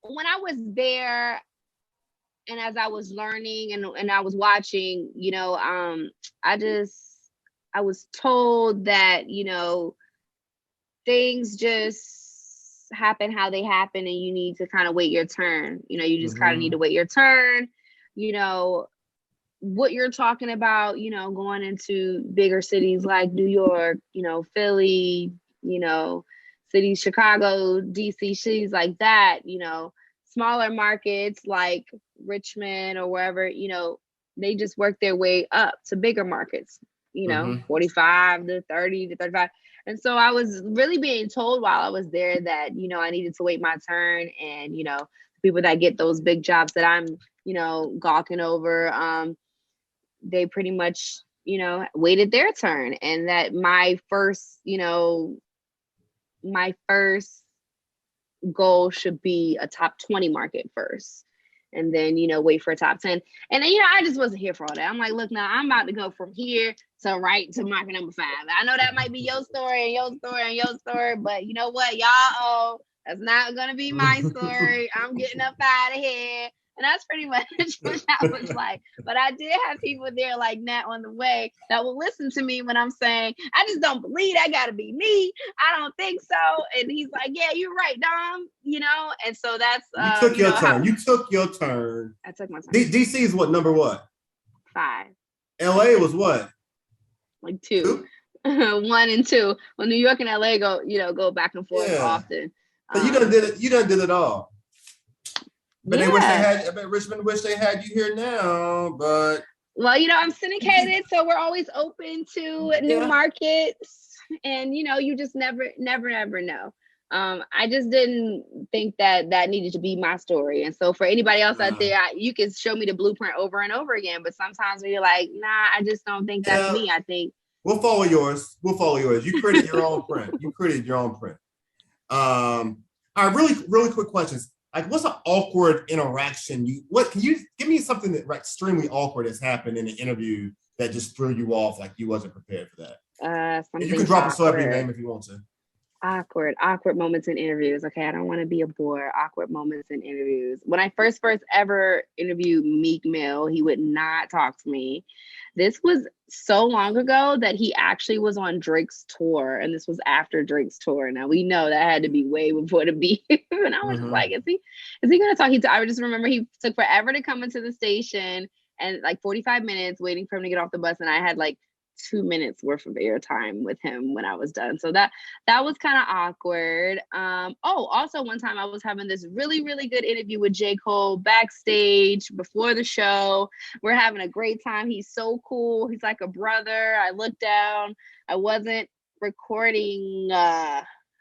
B: when I was there and as I was learning and I was watching, I was told that, things just happen how they happen and you need to kind of wait your turn. You just kind of need to wait your turn, what you're talking about, going into bigger cities like New York, Philly, cities, Chicago, DC, cities like that, smaller markets like Richmond or wherever, they just work their way up to bigger markets, 45 to 30 to 35. And so I was really being told while I was there that, I needed to wait my turn and, people that get those big jobs that I'm, gawking over, they pretty much, waited their turn, and that my first goal should be a top 20 market first, and then, wait for a top 10. And then, I just wasn't here for all that. I'm like, look, now I'm about to go from here to market number 5. I know that might be your story and your story and your story, but you know what, y'all, that's not going to be my story. I'm getting up out of here. And that's pretty much what that was like. But I did have people there like Nat on the way that will listen to me when I'm saying, I just don't believe that gotta be me. I don't think so. And he's like, yeah, you're right, Dom. And so that's
A: you took your turn. You took your turn.
B: I took my turn.
A: DC is number what?
B: 5.
A: LA was what?
B: Like 2. 1 and 2. Well, New York and LA go back and forth often.
A: So you done did it all. But they wish they had. I bet Richmond wish they had you here now. But
B: well, I'm syndicated, so we're always open to new markets, and you just never know. I just didn't think that needed to be my story, and so for anybody else out there, you can show me the blueprint over and over again. But sometimes when you're like, nah, I just don't think that's me. I think
A: we'll follow yours. You created your own print. All right, really quick questions. Like, what's an awkward interaction? Can you give me something that extremely awkward has happened in an interview that just threw you off, like you wasn't prepared for that? And you can drop a celebrity name if you want to.
B: Awkward moments in interviews. Okay, I don't want to be a bore. Awkward moments in interviews. When I first ever interviewed Meek Mill, he would not talk to me. This was so long ago that he actually was on Drake's tour, and this was after Drake's tour. Now we know that had to be way before the beat. And I was just like, is he gonna talk? I just remember he took forever to come into the station and like 45 minutes waiting for him to get off the bus, and I had like 2 minutes worth of airtime with him when I was done. So that was kind of awkward. Also one time I was having this really, really good interview with J. Cole backstage before the show. We're having a great time. He's so cool. He's like a brother. I looked down. I wasn't recording.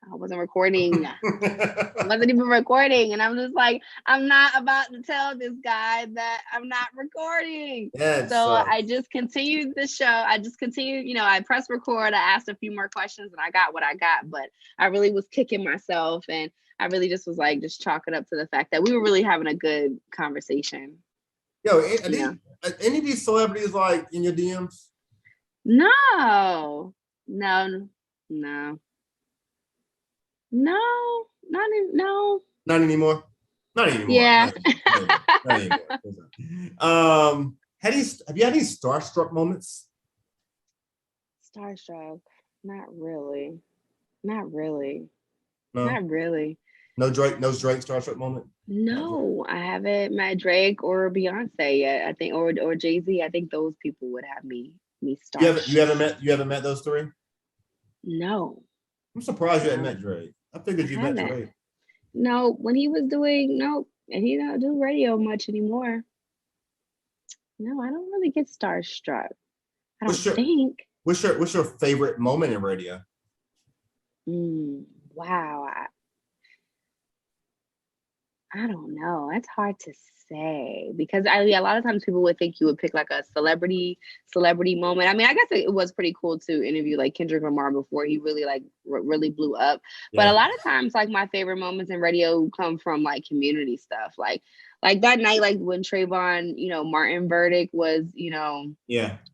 B: I wasn't even recording. And I'm just like, I'm not about to tell this guy that I'm not recording. So I just continued the show. I pressed record. I asked a few more questions and I got what I got, but I really was kicking myself. And I really just was like, just chalk it up to the fact that we were really having a good conversation.
A: Yo, any of these celebrities like in your DMs?
B: No, not
A: anymore. Not anymore.
B: Yeah.
A: Not anymore. Have you had any starstruck moments?
B: Starstruck? Not really. Not really.
A: No.
B: Not really.
A: No Drake starstruck moment?
B: No, I haven't met Drake or Beyonce yet. I think or Jay-Z. I think those people would have me starstruck.
A: You haven't met those three?
B: No.
A: I'm surprised you hadn't met Drake. I figured you met Drake.
B: No, when he was doing and he don't do radio much anymore. No, I don't really get starstruck. I don't think.
A: What's your favorite moment in radio?
B: Wow. I don't know. That's hard to say because a lot of times people would think you would pick like a celebrity moment. I mean, I guess it was pretty cool to interview like Kendrick Lamar before he really really blew up. Yeah. But a lot of times, like my favorite moments in radio come from like community stuff, like that night, like when Trayvon, Martin verdict was,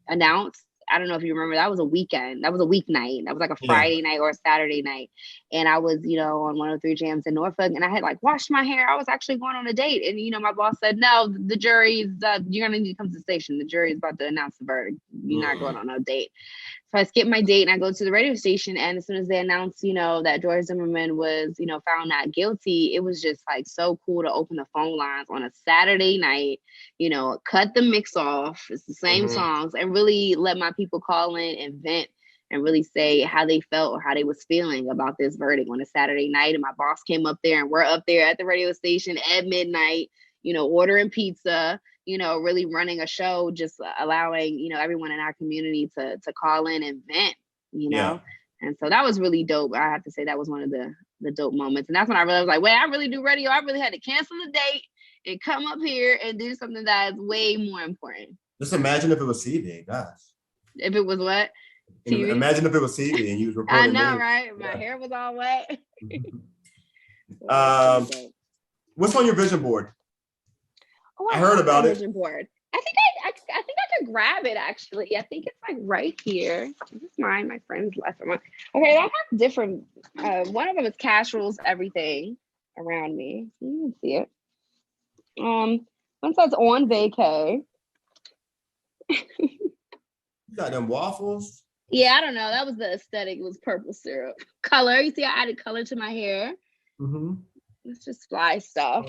B: announced. I don't know if you remember, that was a weekend. That was a weeknight. That was like a Friday night or a Saturday night. And I was, on 103 JAMZ in Norfolk, and I had like washed my hair. I was actually going on a date. And, my boss said, no, the jury's, you're going to need to come to the station. The jury is about to announce the verdict. You're not going on no date. So I skipped my date and I go to the radio station. And as soon as they announced, that George Zimmerman was, found not guilty, it was just like so cool to open the phone lines on a Saturday night, cut the mix off. It's the same songs and really let my people call in and vent and really say how they felt or how they was feeling about this verdict on a Saturday night. And my boss came up there and we're up there at the radio station at midnight, ordering pizza, really running a show, just allowing, everyone in our community to call in and vent, know? And so that was really dope. I have to say that was one of the dope moments. And that's when I realized like, wait, I really do radio. I really had to cancel the date and come up here and do something that is way more important.
A: Just imagine if it was TV, gosh.
B: If it was what?
A: TV? Imagine if it was TV and you was recording.
B: I know, right? My hair was all wet.
A: What's on your vision board?
B: Oh,
A: I heard about it.
B: Vision board. I think I could grab it actually. I think it's like right here. This is mine. My friends left it. Okay, I have different. One of them is cash rules everything around me. You can see it. One says on vacay.
A: You got them waffles.
B: Yeah, I don't know. That was the aesthetic. It was purple syrup. Color. You see, I added color to my hair. It's just fly stuff.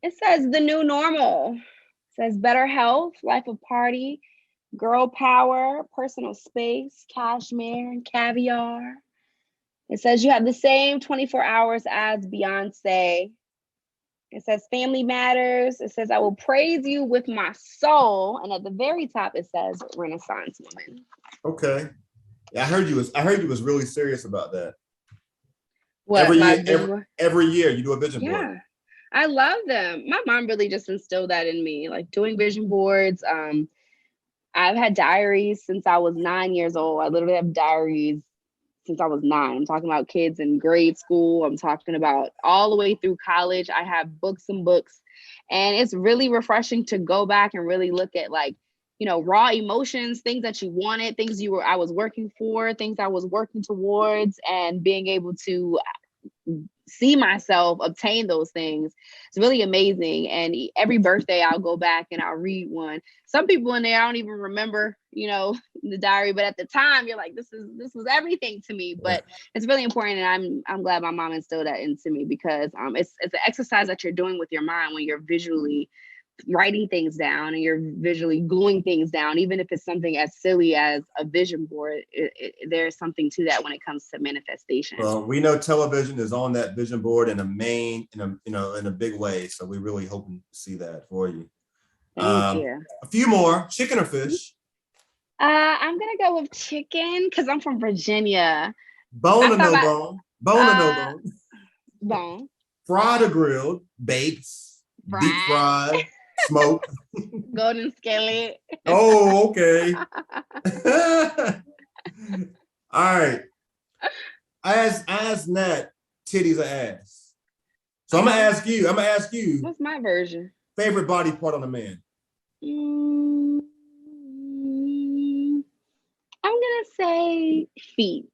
B: It says the new normal. It says better health, life of party, girl power, personal space, cashmere, and caviar. It says you have the same 24 hours as Beyonce. It says family matters. It says I will praise you with my soul. And at the very top, it says Renaissance woman.
A: Okay. Yeah, I heard you was really serious about that.
B: What,
A: every year you do a vision board.
B: Yeah. I love them. My mom really just instilled that in me, like doing vision boards. I've had diaries since I was 9 years old. I literally have diaries since I was 9. I'm talking about kids in grade school. I'm talking about all the way through college. I have books and books. And it's really refreshing to go back and really look at like raw emotions, things that you wanted, things I was working for, things I was working towards, and being able to see myself obtain those things. It's really amazing. And every birthday I'll go back and I'll read one. Some people in there I don't even remember, the diary, but at the time you're like, this was everything to me. But it's really important, and I'm glad my mom instilled that into me, because it's an exercise that you're doing with your mind when you're visually writing things down and you're visually gluing things down. Even if it's something as silly as a vision board, there's something to that when it comes to manifestation.
A: Well, we know television is on that vision board in a big way. So we really hoping to see that for you.
B: Thank you.
A: A few more. Chicken or fish?
B: I'm gonna go with chicken because I'm from Virginia.
A: Bone or no bone? Bone or no bone?
B: Bone.
A: Fried or grilled? Baked? Deep fried? Smoked?
B: Golden skillet.
A: Oh, okay. All right. I asked Nat, titties or ass. So I'm gonna ask you.
B: What's my version?
A: Favorite body part on a man?
B: I'm gonna say feet.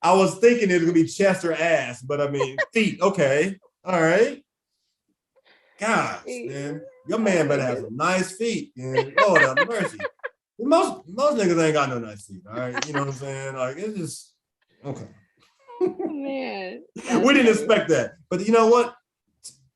A: I was thinking it was gonna be chest or ass, but I mean feet. Okay, all right. Gosh, man, your man better have some nice feet. Man. Lord have mercy. Most niggas ain't got no nice feet. All right, you know what I'm saying? Like it's just okay.
B: Man,
A: we didn't expect that, but you know what?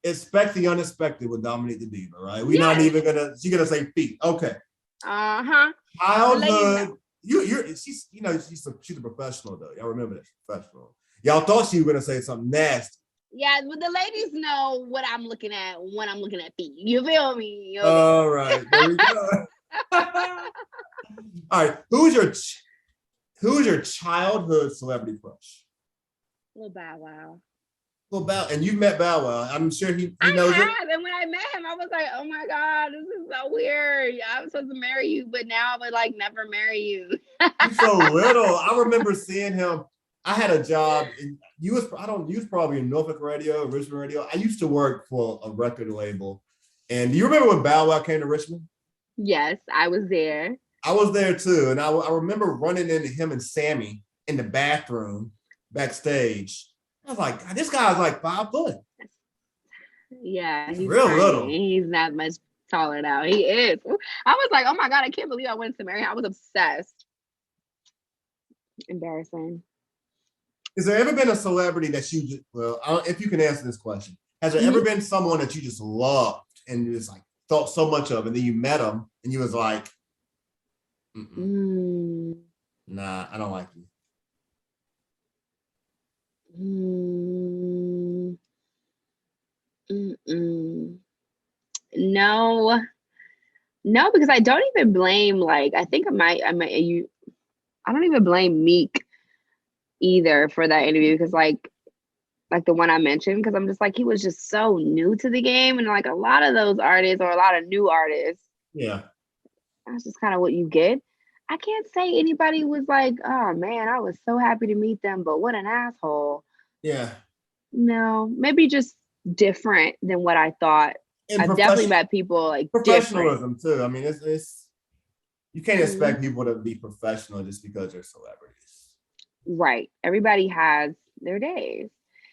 A: Expect the unexpected with Dominique Da Diva, right? We're not even gonna. She's gonna say feet. Okay. Childhood. She's a professional though. Y'all remember that, she's professional. Y'all thought she was gonna say something nasty.
B: Yeah, but the ladies know what I'm looking at when I'm looking at feet. You feel me?
A: All right, there we go. All right, who's your childhood celebrity crush?
B: Lil Bow Wow.
A: Lil Bow, and you've met Bow Wow. I'm sure he knows it.
B: And when I met him, I was like, oh my God, this is so weird. I was supposed to marry you, but now I would like never marry you.
A: You're so little. I remember seeing him. I had a job. You was probably in Norfolk radio, Richmond radio. I used to work for a record label. And do you remember when Bow Wow came to Richmond?
B: Yes, I was there.
A: I was there too. And I remember running into him and Sammy in the bathroom backstage. I was like, God, this guy's like 5 foot.
B: Yeah, he's
A: real tiny. Little.
B: He's not much taller now. He is. I was like, oh my God, I can't believe I went to marry him. I was obsessed. Embarrassing.
A: Has there ever been a celebrity that you just, if you can answer this question, has there ever been someone that you just loved and you just like thought so much of, and then you met them and you was like, nah, I don't like you.
B: No, because I don't even blame, I think I don't even blame Meek either for that interview, because like the one I mentioned, because I'm just like, he was just so new to the game, and like a lot of those artists, or a lot of new artists, that's just kind of what you get. I can't say anybody was like, oh man, I was so happy to meet them, but what an asshole.
A: Yeah.
B: No, maybe just different than what I thought. And I've definitely met people like
A: professionalism
B: different.
A: too. I mean, it's you can't expect people to be professional just because they're celebrities.
B: Right. Everybody has their days.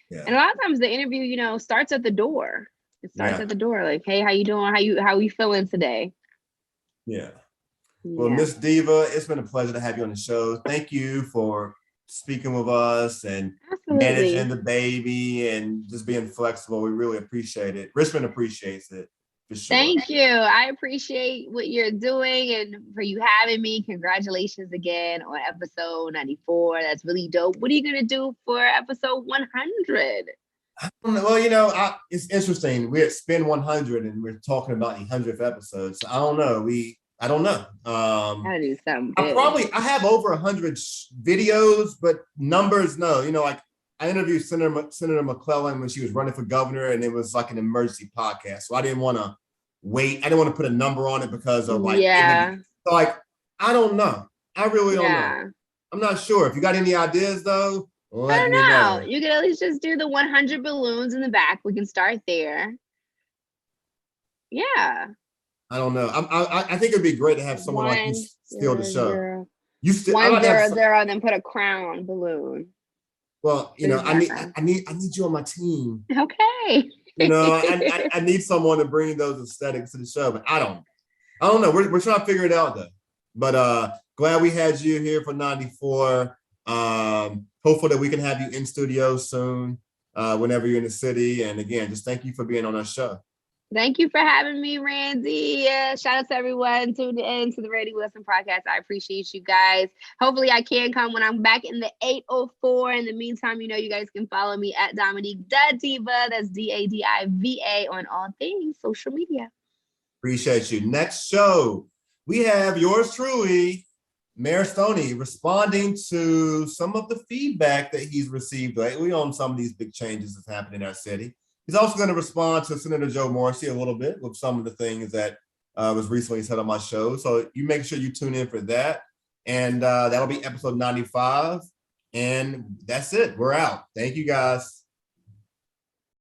B: Yeah. And a lot of times the interview, starts at the door. It starts at the door. Like, hey, how you doing? How you feeling today?
A: Yeah. Well, Miss Diva, it's been a pleasure to have you on the show. Thank you for speaking with us and managing the baby and just being flexible. We really appreciate it. Richmond appreciates it for sure.
B: Thank you. I appreciate what you're doing and for you having me. Congratulations again on episode 94. That's really dope. What are you going to do for episode 100?
A: Well, it's interesting. We're at Spin 100 and we're talking about the 100th episode. So I don't know. I don't know.
B: I do something.
A: I have over 100 videos, but numbers, no. I interviewed Senator McClellan when she was running for governor, and it was like an emergency podcast. So I didn't want to wait. I didn't want to put a number on it because of So I don't know. I really don't know. I'm not sure. If you got any ideas though,
B: I
A: Let
B: don't
A: me
B: know.
A: know.
B: You could at least just do the 100 balloons in the back. We can start there. Yeah.
A: I don't know. I think it'd be great to have someone like you
B: One
A: steal the
B: zero
A: show.
B: zero.
A: You still, I
B: One
A: might have.
B: zero zero, then put a crown balloon.
A: Well,
B: What is
A: I
B: that
A: need,
B: from?
A: I need you on my team.
B: Okay.
A: I need someone to bring those aesthetics to the show, but I don't know. We're trying to figure it out though. But glad we had you here for 94. Hopeful that we can have you in studio soon, whenever you're in the city. And again, just thank you for being on our show.
B: Thank you for having me, Randy. Shout out to everyone tuned in to the Randy Wilson podcast. I appreciate you guys. Hopefully I can come when I'm back in the 804. In the meantime, you guys can follow me at Dominique Da Diva. That's DADIVA on all things social media.
A: Appreciate you. Next show, we have yours truly, Mayor Stoney, responding to some of the feedback that he's received lately on some of these big changes that's happening in our city. He's also going to respond to Senator Joe Morrissey a little bit with some of the things that was recently said on my show. So you make sure you tune in for that. And that'll be episode 95. And that's it. We're out. Thank you, guys.